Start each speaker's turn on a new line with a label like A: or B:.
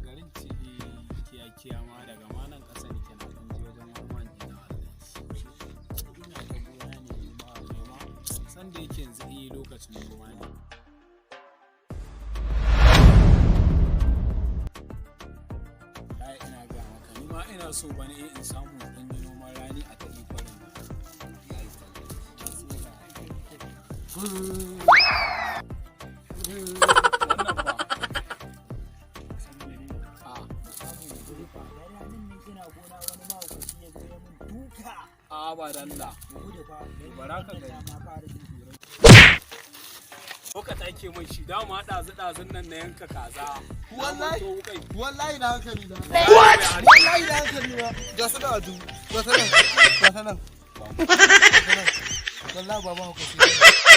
A: garin kiyakiya ma daga manan ƙasa ne ke na ɗan je wajen wani ina ina ta gona ne ba noma san da yake yanzu lokacin noma ne. Ina ga maka ni ma ina so bane in samu ɗan yi noman rani a ta ikwarin nan. Ba dalla baraka gari ka take mai shi dama ɗazu-ɗazun nan na yanka kaza
B: wallahi na hankali na wallahi na hankali na ga su da adu ga sanan wallahi ba mahaukaci